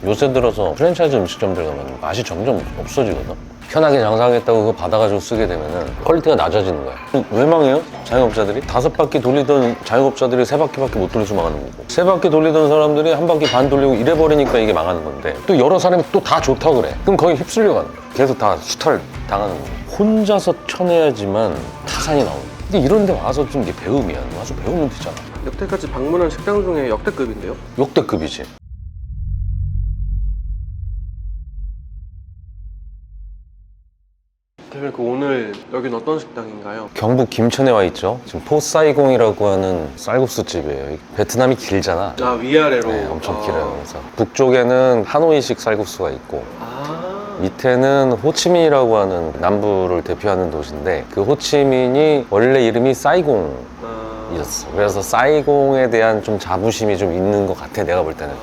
요새 들어서 프랜차이즈 음식점들 가면 맛이 점점 없어지거든. 편하게 장사하겠다고 그거 받아가지고 쓰게 되면은 퀄리티가 낮아지는 거야. 왜 망해요? 자영업자들이? 5바퀴 돌리던 자영업자들이 3바퀴밖에 못 돌려서 망하는 거고, 3바퀴 돌리던 사람들이 1바퀴 반 돌리고 이래버리니까 이게 망하는 건데, 또 여러 사람이 또 다 좋다고 그래. 그럼 거기 휩쓸려 가는 거야. 계속 다 수탈 당하는 거야. 혼자서 쳐내야지만 타산이 나오는 거야. 근데 이런 데 와서 좀 이게 배움이야. 와서 배우면 되잖아. 여태까지 방문한 식당 중에 역대급인데요? 역대급이지. 대표님, 그 오늘 여긴 어떤 식당인가요? 경북 김천에 와 있죠. 지금 포사이공이라고 하는 쌀국수 집이에요. 베트남이 길잖아. 아, 위아래로? 네, 엄청 길어요. 그래서 북쪽에는 하노이식 쌀국수가 있고, 아, 밑에는 호치민이라고 하는 남부를 대표하는 도시인데, 그 호치민이 원래 이름이 사이공이었어. 그래서 사이공에 대한 좀 자부심이 좀 있는 것 같아, 내가 볼 때는.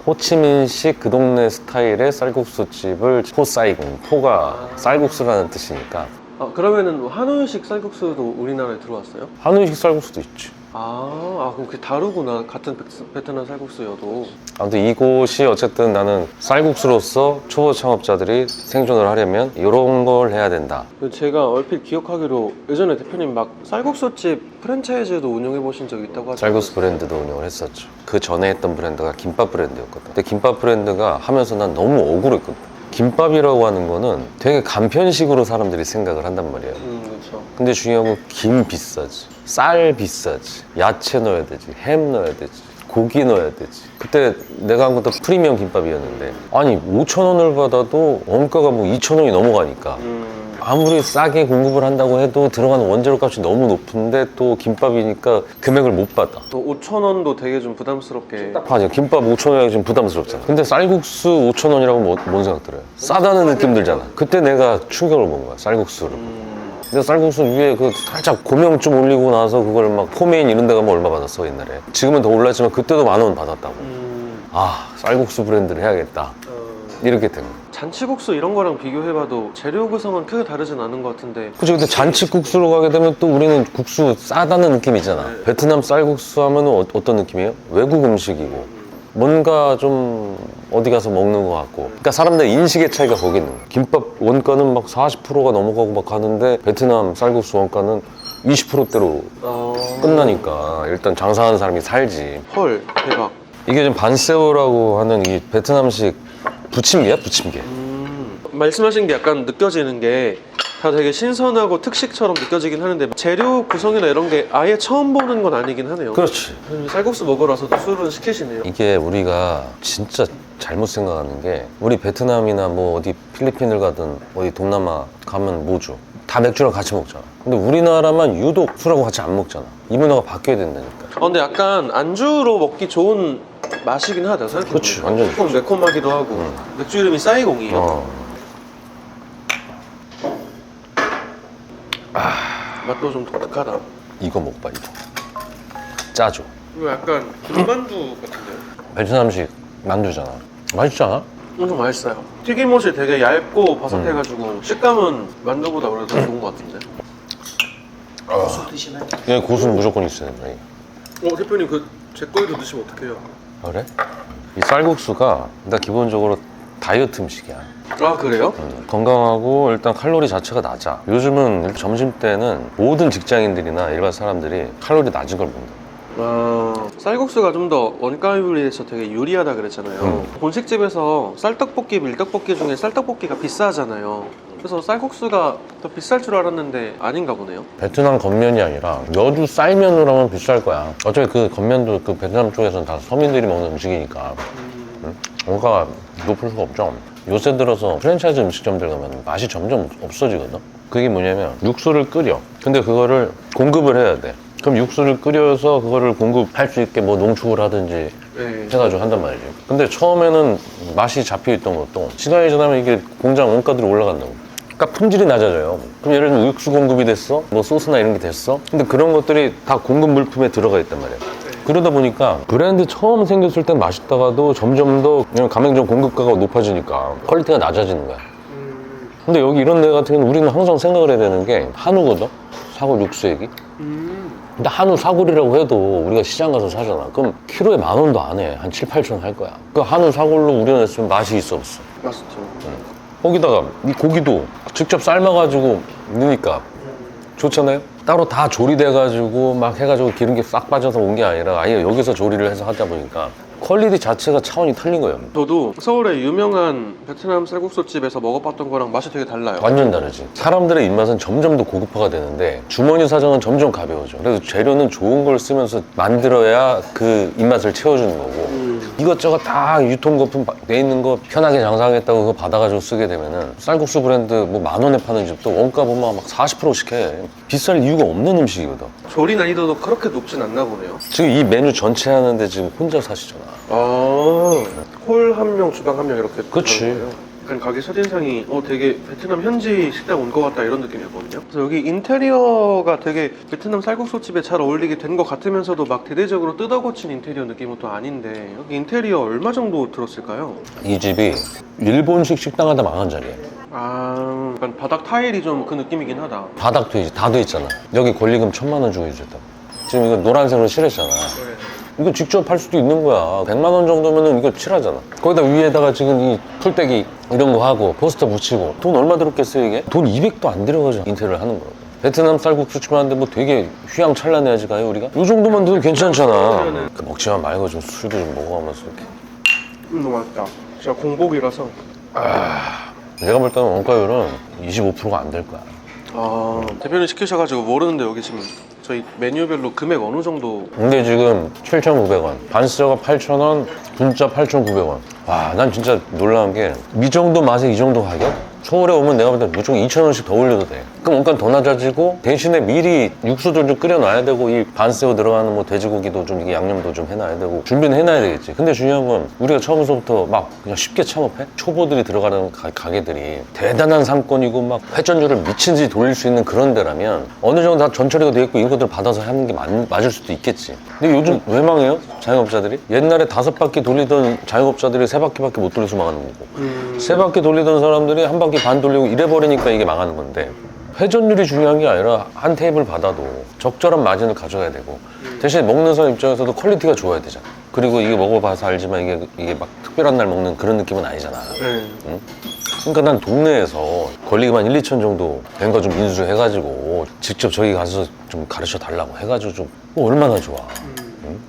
호치민식 그 동네 스타일의 쌀국수집을 포사이공, 포가 쌀국수라는 뜻이니까. 그러면은 하노이식 쌀국수도 우리나라에 들어왔어요? 하노이식 쌀국수도 있지. 그럼 그게 다르구나. 같은 베트남 쌀국수여도. 아무튼 이곳이 어쨌든 나는 쌀국수로서 초보 창업자들이 생존을 하려면 이런 걸 해야 된다. 제가 얼핏 기억하기로 예전에 대표님 막 쌀국수집 프랜차이즈도 운영해 보신 적이 있다고 하죠? 쌀국수 브랜드도 운영을 했었죠. 그 전에 했던 브랜드가 김밥 브랜드였거든. 근데 김밥 브랜드가 하면서 난 너무 억울했거든. 김밥이라고 하는 거는 되게 간편식으로 사람들이 생각을 한단 말이에요. 그렇죠. 근데 중요한 건 김 비싸지, 쌀 비싸지, 야채 넣어야 되지, 햄 넣어야 되지, 고기 넣어야 되지. 그때 내가 한 것도 프리미엄 김밥이었는데, 아니 5,000원을 받아도 원가가 뭐 2,000원이 넘어가니까 아무리 싸게 공급을 한다고 해도 들어가는 원재료 값이 너무 높은데 또 김밥이니까 금액을 못 받아. 또 5,000원도 되게 좀 부담스럽게. 맞아, 김밥 5,000원이라고 좀 부담스럽잖아. 근데 쌀국수 5,000원이라고 뭔 생각 들어요? 싸다는 느낌 들잖아. 그때 내가 충격을 본 거야, 쌀국수를. 근데 쌀국수 위에 그 살짝 고명 좀 올리고 나서 그걸 막 포메인 이런 데 가면 얼마 받았어, 옛날에. 지금은 더 올랐지만 그때도 10,000원 받았다고. 쌀국수 브랜드를 해야겠다. 이렇게 된 거야. 잔치국수 이런 거랑 비교해봐도 재료 구성은 크게 다르진 않은 것 같은데. 그치, 근데 잔치국수로 가게 되면 또 우리는 국수 싸다는 느낌이잖아. 베트남 쌀국수 하면 어떤 느낌이에요? 외국 음식이고 뭔가 좀 어디 가서 먹는 것 같고. 그러니까 사람들의 인식의 차이가 거기 있는 거야. 김밥 원가는 막 40%가 넘어가고 막 하는데 베트남 쌀국수 원가는 20%대로 끝나니까 일단 장사하는 사람이 살지. 헐, 대박. 이게 좀 반세오라고 하는 이 베트남식 부침개야, 부침개. 말씀하신 게 약간 느껴지는 게 다 되게 신선하고 특식처럼 느껴지긴 하는데 재료 구성이나 이런 게 아예 처음 보는 건 아니긴 하네요. 그렇지. 쌀국수 먹으러 와서도 술은 시키시네요. 이게 우리가 진짜 잘못 생각하는 게, 우리 베트남이나 뭐 어디 필리핀을 가든 어디 동남아 가면 뭐 줘? 다 맥주랑 같이 먹잖아. 근데 우리나라만 유독 술하고 같이 안 먹잖아. 이 문화가 바뀌어야 된다니까. 근데 약간 안주로 먹기 좋은 맛이긴 하다, 생각해보니까. 그치, 완전 조금 매콤하기도 하고. 맥주 이름이 싸이공이에요. 맛도 좀 독특하다. 이거 먹어봐, 이거. 짜죠. 이거 약간 군만두 같은데요? 베트남식 만두잖아. 맛있지 않아? 엄청 맛있어요. 튀김옷이 되게 얇고 바삭해가지고 식감은 만두보다 오히려 더 좋은 것 같은데. 고수 드시나요? 얘 고수는 무조건 있어야 된다. 대표님 제 거에도 드시면 어떡해요? 그래? 이 쌀국수가 일단 기본적으로 다이어트 음식이야. 그래요? 건강하고 일단 칼로리 자체가 낮아. 요즘은 점심 때는 모든 직장인들이나 일반 사람들이 칼로리 낮은 걸 먹는다. 쌀국수가 좀 더 원가율에서 되게 유리하다 그랬잖아요. 본식집에서 쌀떡볶이, 밀떡볶이 중에 쌀떡볶이가 비싸잖아요. 그래서 쌀국수가 더 비쌀 줄 알았는데 아닌가 보네요. 베트남 겉면이 아니라 여주 쌀면으로 하면 비쌀 거야. 어차피 그 겉면도 그 베트남 쪽에서는 다 서민들이 먹는 음식이니까 원가가 높을 수가 없죠. 요새 들어서 프랜차이즈 음식점들 가면 맛이 점점 없어지거든. 그게 뭐냐면 육수를 끓여. 근데 그거를 공급을 해야 돼. 그럼 육수를 끓여서 그거를 공급할 수 있게 뭐 농축을 하든지 해가지고 한단 말이지. 근데 처음에는 맛이 잡혀있던 것도 시간이 지나면 이게 공장 원가들이 올라간다고. 그러니까 품질이 낮아져요. 그럼 예를 들면 육수 공급이 됐어, 뭐 소스나 이런 게 됐어. 근데 그런 것들이 다 공급 물품에 들어가 있단 말이야. 그러다 보니까 브랜드 처음 생겼을 땐 맛있다가도 점점 더 가맹점 공급가가 높아지니까 퀄리티가 낮아지는 거야. 근데 여기 이런 데 같은 경우는 우리는 항상 생각을 해야 되는 게 한우거든? 사골 육수 얘기. 근데 한우 사골이라고 해도 우리가 시장 가서 사잖아. 그럼 키로에 10,000원도 안 해. 한 7, 8천 할 거야. 그 한우 사골로 우려냈으면 맛이 있어 없어. 맛있죠. 거기다가 이 고기도 직접 삶아가지고 넣으니까 좋잖아요. 따로 다 조리돼가지고 막 해가지고 기름기 싹 빠져서 온 게 아니라 아예 여기서 조리를 해서 하다 보니까 퀄리티 자체가 차원이 틀린 거예요. 저도 서울의 유명한 베트남 쌀국수 집에서 먹어봤던 거랑 맛이 되게 달라요. 완전 다르지. 사람들의 입맛은 점점 더 고급화가 되는데 주머니 사정은 점점 가벼워져. 그래서 재료는 좋은 걸 쓰면서 만들어야 그 입맛을 채워주는 거고 이것저것 다 유통거품 돼 있는 거 편하게 장사하겠다고 그거 받아가지고 쓰게 되면은 쌀국수 브랜드 뭐 10,000원에 파는 집도 원가 보면 막 40%씩 해. 비쌀 이유가 없는 음식이거든. 조리 난이도도 그렇게 높진 않나 보네요. 지금 이 메뉴 전체 하는데 지금 혼자 사시잖아. 홀 한 명, 주방 한 명 이렇게. 그치. 들어가는 거예요. 약간 가게 첫인상이 되게 베트남 현지 식당 온 것 같다 이런 느낌이었거든요. 그래서 여기 인테리어가 되게 베트남 쌀국수 집에 잘 어울리게 된 것 같으면서도 막 대대적으로 뜯어고친 인테리어 느낌은 또 아닌데 여기 인테리어 얼마 정도 들었을까요? 이 집이 일본식 식당 하다 망한 자리야. 약간 바닥 타일이 좀 그 느낌이긴 하다. 바닥도 이제 다 돼 있잖아. 여기 권리금 1,000,000원 주고 해줬다고. 지금 이거 노란색으로 칠했잖아. 이거 직접 할 수도 있는 거야. 100만 원 정도면은 이거 칠하잖아. 거기다 위에다가 지금 이 풀떼기 이런 거 하고 포스터 붙이고 돈 얼마 들었겠어요 이게? 돈 200도 안 들여가지고 인테리어를 하는 거라고. 베트남 쌀국수집 하는데 뭐 되게 휘황찬란해야지 가요 우리가? 이 정도만 돼도 괜찮잖아. 그 먹지만 말고 좀 술도 좀 먹어가면서 이렇게. 너무 맛있다. 진짜 공복이라서. 내가 볼 때는 원가율은 25%가 안 될 거야. 대표님 시키셔가지고 모르는데 여기 지금 저희 메뉴별로 금액 어느 정도? 근데 지금 7,900원, 반스가 8,000원, 분짜 8,900원. 와, 난 진짜 놀라운 게 이 정도 맛에 이 정도 가격? 서울에 오면 내가 볼 때 무조건 2,000원씩 더 올려도 돼. 그럼 원가는 더 낮아지고 대신에 미리 육수도 좀 끓여놔야 되고 이 반새우 들어가는 뭐 돼지고기도 좀 이게 양념도 좀 해놔야 되고 준비는 해놔야 되겠지. 근데 중요한 건 우리가 처음부터 막 그냥 쉽게 창업해? 초보들이 들어가는 가게들이 대단한 상권이고 막 회전율을 미친 듯이 돌릴 수 있는 그런 데라면 어느 정도 다 전처리가 돼 있고 이것들 받아서 하는 게 맞을 수도 있겠지. 근데 요즘 왜 망해요? 자영업자들이? 옛날에 5바퀴 돌리던 자영업자들이 3바퀴밖에 못 돌려서 망하는 거고 3바퀴 돌리던 사람들이 1바퀴 반 돌리고 이래버리니까 이게 망하는 건데 회전율이 중요한 게 아니라 한 테이블 받아도 적절한 마진을 가져야 되고 대신 먹는 사람 입장에서도 퀄리티가 좋아야 되잖아. 그리고 이게 먹어봐서 알지만 이게 막 특별한 날 먹는 그런 느낌은 아니잖아. 응? 그러니까 난 동네에서 권리금 한 1, 2천 정도 된 거 좀 인수해가지고 직접 저기 가서 좀 가르쳐 달라고 해가지고 좀 얼마나 좋아.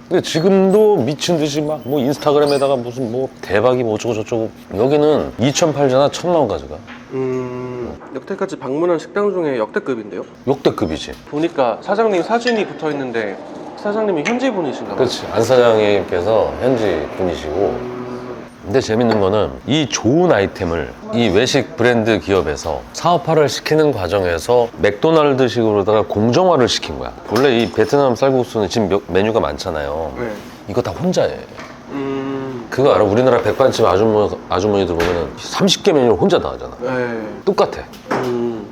근데 지금도 미친 듯이 막 뭐 인스타그램에다가 무슨 뭐 대박이 뭐 어쩌고 저쩌고 여기는 2천 팔잖아 1,000만 원 가져가. 여태까지 방문한 식당 중에 역대급인데요? 역대급이지. 보니까 사장님 사진이 붙어 있는데 사장님이 현지 분이신가 봐요. 그렇지. 안 사장님께서 현지 분이시고. 근데 재밌는 거는 이 좋은 아이템을 이 외식 브랜드 기업에서 사업화를 시키는 과정에서 맥도날드식으로다가 공정화를 시킨 거야. 원래 이 베트남 쌀국수는 지금 메뉴가 많잖아요. 네. 이거 다 혼자 해. 그거 알아? 우리나라 백반집 아주머니들 보면은 30개 메뉴를 혼자 다 하잖아. 네. 똑같아.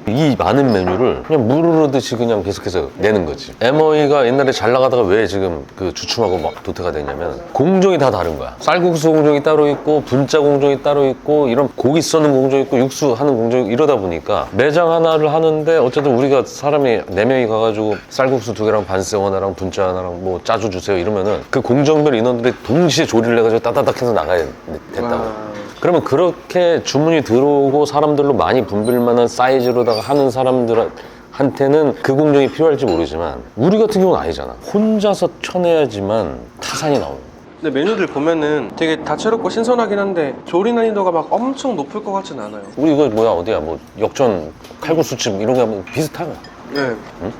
이 많은 메뉴를 그냥 물 흐르듯이 그냥 계속해서 내는 거지. MOE가 옛날에 잘 나가다가 왜 지금 그 주춤하고 막 도태가 됐냐면 공정이 다 다른 거야. 쌀국수 공정이 따로 있고 분짜 공정이 따로 있고 이런 고기 써는 공정이 있고 육수 하는 공정이 이러다 보니까 매장 하나를 하는데 어쨌든 우리가 사람이 4명이 가가지고 쌀국수 2개랑 반새우 하나랑 분짜 하나랑 뭐 짜주 주세요 이러면은 그 공정별 인원들이 동시에 조리를 해가지고 따다닥 해서 나가야 됐다고. 그러면 그렇게 주문이 들어오고 사람들로 많이 붐빌 만한 사이즈로다가 하는 사람들한테는 그 공정이 필요할지 모르지만 우리 같은 경우는 아니잖아. 혼자서 쳐내야지만 타산이 나오는 거야. 근데 메뉴들 보면은 되게 다채롭고 신선하긴 한데 조리 난이도가 막 엄청 높을 것 같진 않아요. 우리 이거 뭐야 어디야 뭐 역전 칼국수집 이런 거 하면 비슷하면 네. 응?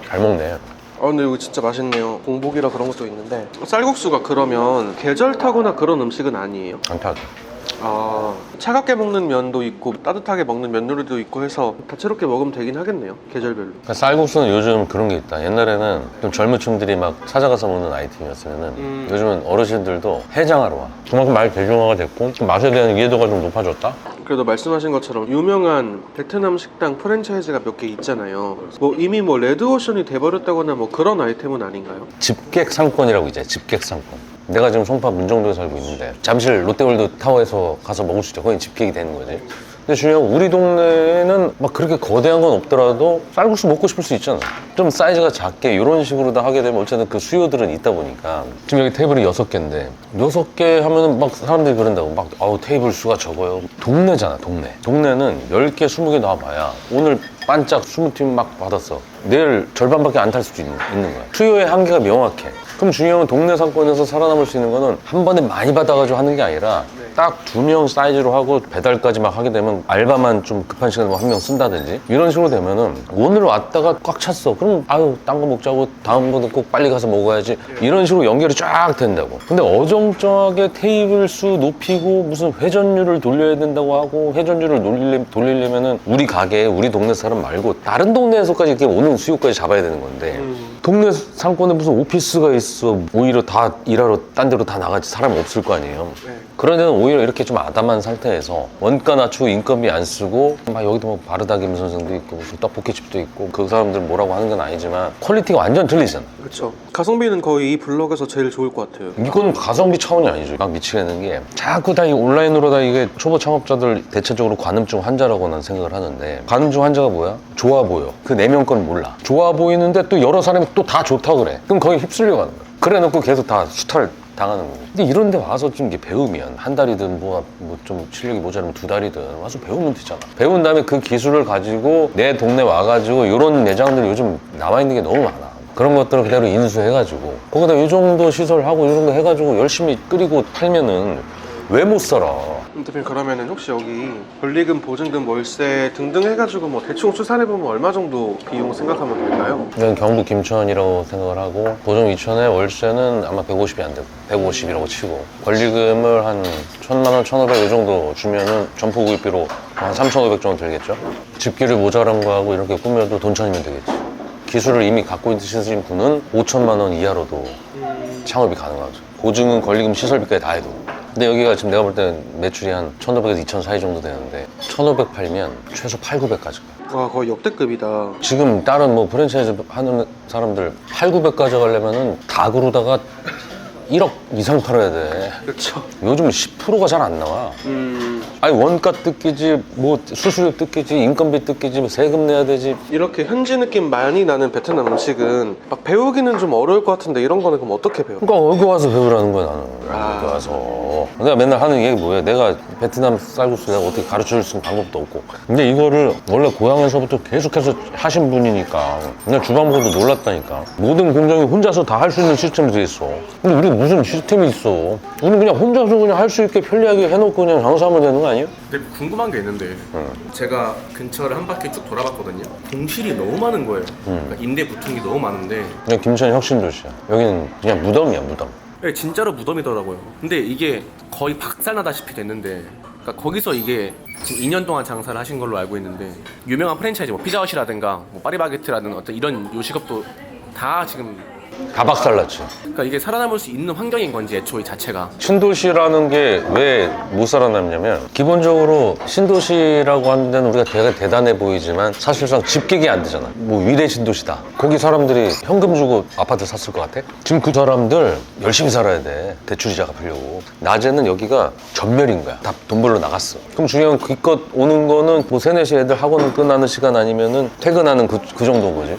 잘 먹네. 근데 이거 진짜 맛있네요. 공복이라 그런 것도 있는데 쌀국수가 그러면 계절 타거나 그런 음식은 아니에요? 안 타죠. 차갑게 먹는 면도 있고 따뜻하게 먹는 면류도 있고 해서 다채롭게 먹으면 되긴 하겠네요. 계절별로. 그러니까 쌀국수는 요즘 그런 게 있다. 옛날에는 좀 젊은 층들이 막 찾아가서 먹는 아이템이었으면은 요즘은 어르신들도 해장하러 와. 그만큼 많이 대중화가 됐고 맛에 대한 이해도가 좀 높아졌다. 그래도 말씀하신 것처럼 유명한 베트남 식당 프랜차이즈가 몇 개 있잖아요. 뭐 이미 뭐 레드오션이 돼버렸다거나 뭐 그런 아이템은 아닌가요? 집객 상권이라고 이제 집객 상권. 내가 지금 송파 문정도에 살고 있는데 잠실 롯데월드 타워에서 가서 먹을 수 있죠. 거기 집객이 되는 거지. 근데 중요한 건 우리 동네에는 막 그렇게 거대한 건 없더라도 쌀국수 먹고 싶을 수 있잖아. 좀 사이즈가 작게 이런 식으로 다 하게 되면 어쨌든 그 수요들은 있다 보니까 지금 여기 테이블이 6개인데 6개 하면은 막 사람들이 그런다고 막 아우 테이블 수가 적어요. 동네잖아 동네. 동네는 10개 20개 나와봐야 오늘 반짝 20팀 막 받았어. 내일 절반밖에 안 탈 수도 있는 거야. 수요의 한계가 명확해. 그럼 중요한 건 동네 상권에서 살아남을 수 있는 거는 한 번에 많이 받아가지고 하는 게 아니라 딱 2명 사이즈로 하고 배달까지 막 하게 되면 알바만 좀 급한 시간에 한 명 쓴다든지 이런 식으로 되면은 오늘 왔다가 꽉 찼어. 그럼 아유 딴 거 먹자고 다음번에 꼭 빨리 가서 먹어야지 이런 식으로 연결이 쫙 된다고. 근데 어정쩡하게 테이블 수 높이고 무슨 회전율을 돌려야 된다고 하고 회전율을 돌리려면은 우리 가게 우리 동네 사람 말고 다른 동네에서까지 이렇게 오는 수요까지 잡아야 되는 건데 동네 상권에 무슨 오피스가 있어. 오히려 다 일하러 딴 데로 다 나가지 사람이 없을 거 아니에요. 그런 데는 오히려 이렇게 좀 아담한 상태에서 원가 낮추고 인건비 안 쓰고 막 여기도 뭐 바르다김 선생도 있고 무슨 떡볶이집도 있고 그 사람들 뭐라고 하는 건 아니지만 퀄리티가 완전 틀리잖아. 그렇죠. 가성비는 거의 이 블럭에서 제일 좋을 것 같아요. 이건 가성비 차원이 아니죠. 막 미치겠는 게 자꾸 다 이 온라인으로 다 이게 초보 창업자들 대체적으로 관음증 환자라고 난 생각을 하는데 관음증 환자가 뭐야? 좋아 보여. 그 4명 건 몰라. 좋아 보이는데 또 여러 사람이 또 다 좋다고 그래. 그럼 거기 휩쓸려 가는 거야. 그래 놓고 계속 다 수탈 당하는 거고. 근데 이런 데 와서 좀 이게 배우면 한 달이든 뭐 좀 실력이 모자라면 2달이든 와서 배우면 되잖아. 배운 다음에 그 기술을 가지고 내 동네 와가지고 이런 매장들이 요즘 남아있는 게 너무 많아. 그런 것들을 그대로 인수해가지고 거기다 이 정도 시설하고 이 정도 해가지고 열심히 끓이고 팔면은 왜 못 살아? 대표님 그러면은 혹시 여기 권리금, 보증금, 월세 등등 해가지고 뭐 대충 추산해보면 얼마 정도 비용 생각하면 될까요? 이건 경북 김천이라고 생각을 하고 보증 2천에 월세는 아마 150이 안 되고 150이라고 치고 권리금을 한 1,000만 원, 1,500 이 정도 주면은 점포 구입비로 한 3,500 정도 들겠죠? 집기를 모자란 거하고 이렇게 꾸며도 돈 천이면 되겠지. 기술을 이미 갖고 있으신 분은 5천만 원 이하로도 창업이 가능하죠. 보증은 권리금 시설비까지 다 해도. 근데 여기가 지금 내가 볼 때는 매출이 한 1,500에서 2,000 사이 정도 되는데 1,500 팔면 최소 8,900까지 가요. 와 거의 역대급이다. 지금 다른 뭐 프랜차이즈 하는 사람들 8,900 가져가려면은 다 그러다가 1억 이상 팔아야 돼. 그렇죠. 요즘 10%가 잘 안 나와. 아니 원가 뜯기지 뭐 수수료 뜯기지 인건비 뜯기지 뭐 세금 내야 되지. 이렇게 현지 느낌 많이 나는 베트남 음식은 막 배우기는 좀 어려울 것 같은데 이런 거는 그럼 어떻게 배워? 그러니까 여기 와서 배우라는 거야 나는. 여기 와서 내가 맨날 하는 얘기 뭐야, 내가 베트남 쌀국수 내가 어떻게 가르쳐줄 수 있는 방법도 없고. 근데 이거를 원래 고향에서부터 계속해서 하신 분이니까 그냥 주방 보고도 놀랐다니까. 모든 공정이 혼자서 다 할 수 있는 시스템이 돼 있어. 근데 우리 무슨 시스템이 있어? 우리는 그냥 혼자서 그냥 할 수 있게 편리하게 해놓고 그냥 장사하면 되는 거 아니에요? 근데 궁금한 게 있는데 제가 근처를 한 바퀴 쭉 돌아봤거든요. 공실이 너무 많은 거예요. 그러니까 임대 부통이 너무 많은데 그냥 김천 혁신도시야. 여기는 그냥 무덤이야 무덤. 네, 진짜로 무덤이더라고요. 근데 이게 거의 박살나다시피 됐는데 그러니까 거기서 이게 지금 2년 동안 장사를 하신 걸로 알고 있는데 유명한 프랜차이즈 뭐 피자헛이라든가 뭐 파리바게트라든가 어떤 이런 요식업도 다 지금 다 박살났지. 그러니까 이게 살아남을 수 있는 환경인 건지 애초에 자체가 신도시라는 게 왜 못 살아남냐면 기본적으로 신도시라고 하는 데는 우리가 되게 대단해 보이지만 사실상 집객이 안 되잖아. 뭐 위대 신도시다. 거기 사람들이 현금 주고 아파트 샀을 것 같아? 지금 그 사람들 열심히 살아야 돼. 대출이자 갚으려고. 낮에는 여기가 전멸인 거야. 다 돈 벌러 나갔어. 그럼 중요한 기껏 오는 거는 뭐 3, 4시 애들 학원 끝나는 시간 아니면은 퇴근하는 그 정도인 거지.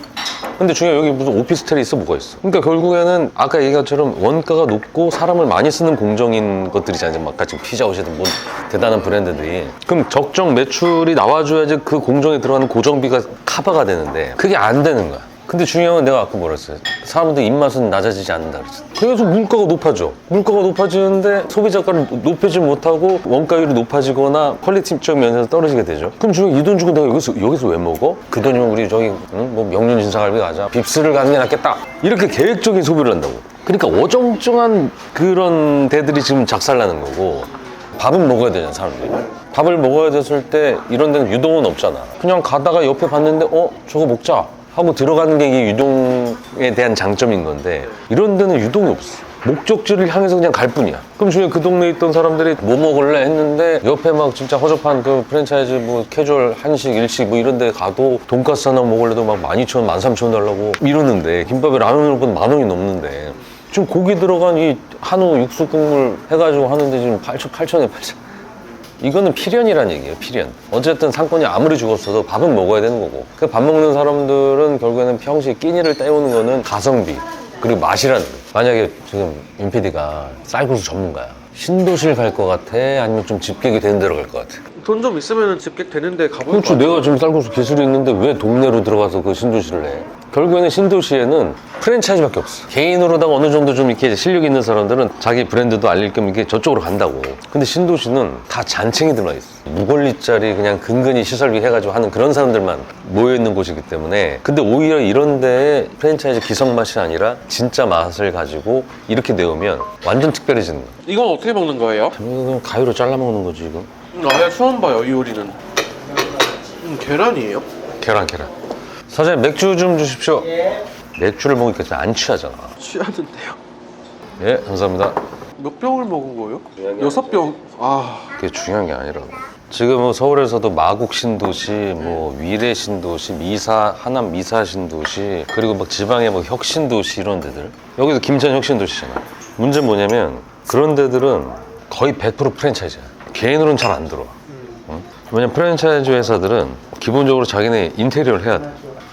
근데 중요한 여기 무슨 오피스텔이 있어 뭐가 있어. 그러니까 결국에는 아까 얘기한 것처럼 원가가 높고 사람을 많이 쓰는 공정인 것들이잖아요. 아까 지금 피자헛이든 뭐 대단한 브랜드들이. 그럼 적정 매출이 나와줘야지 그 공정에 들어가는 고정비가 커버가 되는데 그게 안 되는 거야. 근데 중요한 건 내가 아까 뭐라 했어요? 사람들 입맛은 낮아지지 않는다 그랬어. 그래서 물가가 높아져. 물가가 높아지는데 소비자가를 높이지 못하고 원가율이 높아지거나 퀄리티적 면에서 떨어지게 되죠. 그럼 중요한 이 돈 주고 내가 여기서 왜 먹어? 그 돈이면 우리 저기 뭐 명륜 진사갈비 가자. 빕스를 가는 게 낫겠다. 이렇게 계획적인 소비를 한다고. 그러니까 어정쩡한 그런 데들이 지금 작살나는 거고. 밥은 먹어야 되잖아 사람들이. 밥을 먹어야 됐을 때 이런 데는 유동은 없잖아. 그냥 가다가 옆에 봤는데 저거 먹자 하고 들어가는 게 이게 유동에 대한 장점인 건데 이런 데는 유동이 없어. 목적지를 향해서 그냥 갈 뿐이야. 그럼 중에 그 동네에 있던 사람들이 뭐 먹을래 했는데 옆에 막 진짜 허접한 그 프랜차이즈 뭐 캐주얼 한식 일식 뭐 이런 데 가도 돈가스 하나 먹을래도 막 12,000원 13,000원 달라고 이러는데 김밥에 라면을 먹으면 10,000원이 넘는데 지금 고기 들어간 이 한우 육수 국물 해가지고 하는데 지금 8,000에 8,000. 이거는 필연이란 얘기예요, 필연. 어쨌든 상권이 아무리 죽었어도 밥은 먹어야 되는 거고. 그 밥 먹는 사람들은 결국에는 평소에 끼니를 때우는 거는 가성비, 그리고 맛이라는 거. 만약에 지금 윤 PD가 쌀국수 전문가야. 신도시를 갈 것 같아? 아니면 좀 집객이 되는 데로 갈 것 같아? 돈 좀 있으면 집객 되는데 가보는 그렇죠. 내가 지금 쌀국수 기술이 있는데 왜 동네로 들어가서 그 신도시를 해? 결국에는 신도시에는 프랜차이즈밖에 없어. 개인으로다가 어느 정도 좀 이렇게 실력 있는 사람들은 자기 브랜드도 알릴 겸 이렇게 저쪽으로 간다고. 근데 신도시는 다 잔챙이 들어있어. 무권리짜리 그냥 근근히 시설비 해가지고 하는 그런 사람들만 모여있는 곳이기 때문에. 근데 오히려 이런 데에 프랜차이즈 기성 맛이 아니라 진짜 맛을 가지고 이렇게 내오면 완전 특별해지는 거야. 이건 어떻게 먹는 거예요? 이건 가위로 잘라 먹는 거지, 이거. 아예 처음 봐요, 이 요리는. 계란이에요? 계란. 사장님, 맥주 좀 주십시오. 맥주를 먹으니까 진짜 안 취하잖아. 취하는데요. 예, 감사합니다. 몇 병을 먹은 거예요? 6병. 아, 그게 중요한 게 아니라고. 지금 뭐 서울에서도 마곡 신도시, 뭐 위례 신도시, 하남 미사 신도시, 그리고 막 지방에 뭐 혁신도시 이런 데들. 여기도 김천 혁신도시잖아. 문제는 뭐냐면 그런 데들은 거의 100% 프랜차이즈야. 개인으로는 잘 안 들어와. 응? 왜냐면 프랜차이즈 회사들은 기본적으로 자기네 인테리어를 해야 돼.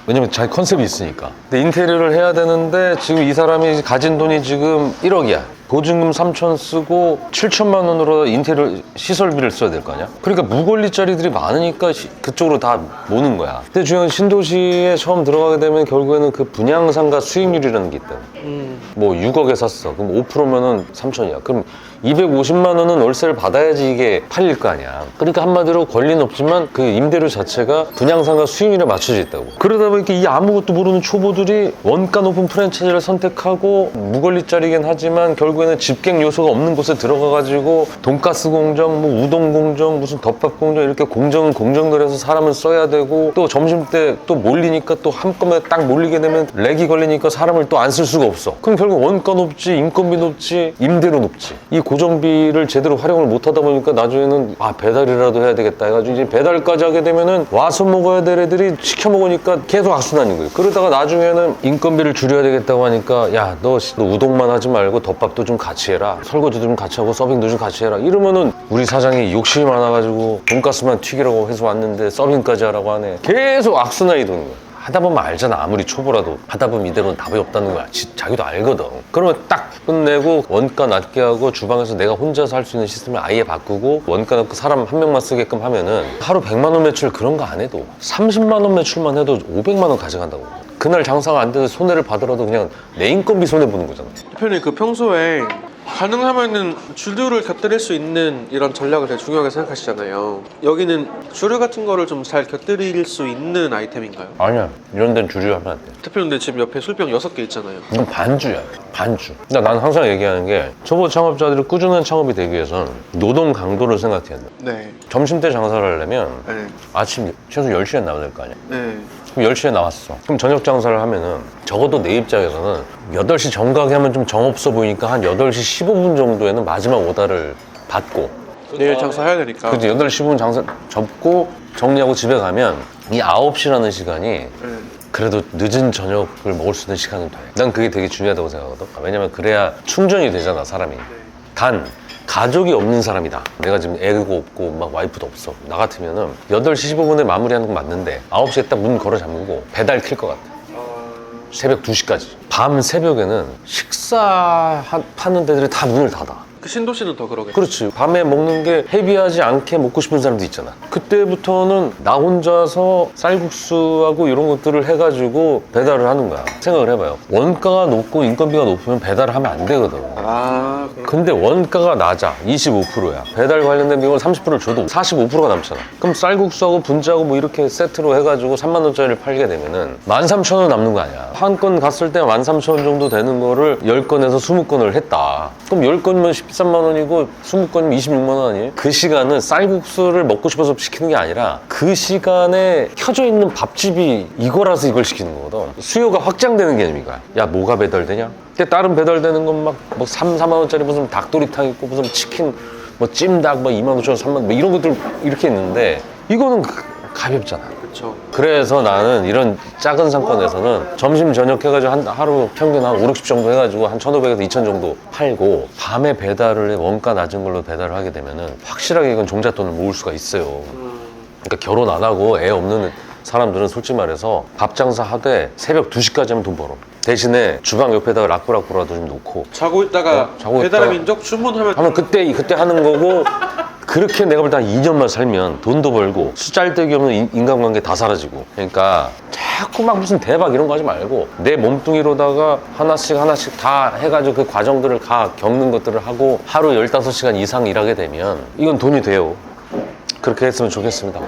왜냐면 자기 컨셉이 있으니까. 근데 인테리어를 해야 되는데 지금 이 사람이 가진 돈이 지금 1억이야. 보증금 3천 쓰고 7천만 원으로 인테리어 시설비를 써야 될 거 아니야? 그러니까 무권리짜리들이 많으니까 그쪽으로 다 모는 거야. 근데 중요한 신도시에 처음 들어가게 되면 결국에는 그 분양상가 수익률이라는 게 있다. 뭐 6억에 샀어. 그럼 5%면은 3천이야. 그럼 250만 원은 월세를 받아야지 이게 팔릴 거 아니야. 그러니까 한마디로 권리는 없지만 그 임대료 자체가 분양상가 수익률에 맞춰져 있다고. 그러다 보니까 이 아무것도 모르는 초보들이 원가 높은 프랜차이즈를 선택하고 무권리짜리긴 하지만 결국에는 집객 요소가 없는 곳에 들어가가지고 돈가스 공정, 뭐 우동 공정, 무슨 덮밥 공정 이렇게 공정은 공정대로 해서 사람을 써야 되고 또 점심때 또 몰리니까 또 한꺼번에 딱 몰리게 되면 렉이 걸리니까 사람을 또 안 쓸 수가 없어. 그럼 결국 원가 높지, 인건비 높지, 임대료 높지. 이 고정비를 제대로 활용을 못 하다 보니까 나중에는 배달이라도 해야 되겠다 해가지고 이제 배달까지 하게 되면은 와서 먹어야 될 애들이 시켜 먹으니까 계속 악순환인 거예요. 그러다가 나중에는 인건비를 줄여야 되겠다고 하니까 야, 너 우동만 하지 말고 덮밥도 좀 같이 해라. 설거지도 좀 같이 하고 서빙도 좀 같이 해라. 이러면은 우리 사장이 욕심이 많아가지고 돈가스만 튀기라고 해서 왔는데 서빙까지 하라고 하네. 계속 악순환이 도는 거야. 하다 보면 알잖아. 아무리 초보라도 하다 보면 이대로는 답이 없다는 거야. 자기도 알거든. 그러면 딱 끝내고 원가 낮게 하고 주방에서 내가 혼자서 할 수 있는 시스템을 아예 바꾸고 원가 낮고 사람 한 명만 쓰게끔 하면은 하루 100만 원 매출 그런 거 안 해도 30만 원 매출만 해도 500만 원 가져간다고. 그날 장사가 안 돼서 손해를 받으라도 그냥 내 인건비 손해보는 거잖아. 대표님 그 평소에 가능하면은 주류를 곁들일 수 있는 이런 전략을 되게 중요하게 생각하시잖아요. 여기는 주류 같은 거를 좀 잘 곁들일 수 있는 아이템인가요? 아니야. 이런 데는 주류 하면 안 돼. 대표님 근데 지금 옆에 술병 6개 있잖아요. 이건 반주야. 반주. 그러니까 난 항상 얘기하는 게 초보 창업자들이 꾸준한 창업이 되기 위해선 노동 강도를 생각해야 돼. 네. 점심때 장사를 하려면 네. 아침 최소 10시에 나와야 될 거 아니야. 네. 그럼 10시에 나왔어. 그럼 저녁 장사를 하면은 적어도 내 입장에서는 8시 정각에 하면 좀 정없어 보이니까 한 8시 15분 정도에는 마지막 오다를 받고 내일 장사 해야 되니까. 그치 8시 15분 장사 접고 정리하고 집에 가면 이 9시라는 시간이 네. 그래도 늦은 저녁을 먹을 수 있는 시간은 돼. 난 그게 되게 중요하다고 생각하거든. 왜냐면 그래야 충전이 되잖아, 사람이. 단 가족이 없는 사람이다. 내가 지금 애도 없고 막 와이프도 없어. 나 같으면은 8시 15분에 마무리하는 건 맞는데 9시에 딱 문 걸어 잠그고 배달 킬 것 같아. 새벽 2시까지. 밤 새벽에는 식사 파는 데들이 다 문을 닫아. 그 신도시는 더 그러겠죠. 그렇지. 밤에 먹는 게 헤비하지 않게 먹고 싶은 사람도 있잖아. 그때부터는 나 혼자서 쌀국수하고 이런 것들을 해가지고 배달을 하는 거야. 생각을 해봐요. 원가가 높고 인건비가 높으면 배달을 하면 안 되거든. 아, 근데 원가가 낮아. 25%야. 배달 관련된 비용을 30%를 줘도 45%가 남잖아. 그럼 쌀국수하고 분짜하고 뭐 이렇게 세트로 해가지고 3만 원짜리를 팔게 되면은 13,000원 남는 거 아니야. 한 건 갔을 때 13,000원 정도 되는 거를 10건에서 20건을 했다. 그럼 10건이면 13만 원이고 20건이면 26만 원 아니에요? 그 시간은 쌀국수를 먹고 싶어서 시키는 게 아니라 그 시간에 켜져 있는 밥집이 이거라서 이걸 시키는 거거든. 수요가 확장되는 개념이야. 야, 뭐가 배달되냐? 근데 다른 배달되는 건 막 뭐 3, 4만 원짜리 무슨 닭도리탕 있고 무슨 치킨 뭐 찜닭 뭐 2만 5천 원, 3만 뭐 이런 것들 이렇게 있는데 이거는 가볍잖아. 그쵸. 그래서 나는 이런 작은 상권에서는 점심 저녁 해가지고 하루 평균 한 5, 60 정도 해가지고 한 1,500에서 2,000 정도 팔고 밤에 배달을 해 원가 낮은 걸로 배달을 하게 되면은 확실하게 이건 종잣돈을 모을 수가 있어요. 그러니까 결혼 안 하고 애 없는 사람들은 솔직히 말해서 밥 장사 하되 새벽 2시까지 하면 돈 벌어. 대신에 주방 옆에다가 락브락브라도 좀 놓고 자고 있다가 자고 배달의 있다가 민족 주문하면 하면 그때 하는 거고 그렇게 내가 볼 때 한 2년만 살면 돈도 벌고 쓰잘데기 없는 인간관계 다 사라지고 그러니까 자꾸 막 무슨 대박 이런 거 하지 말고 내 몸뚱이로다가 하나씩 다 해가지고 그 과정들을 다 겪는 것들을 하고 하루 15시간 이상 일하게 되면 이건 돈이 돼요. 그렇게 했으면 좋겠습니다.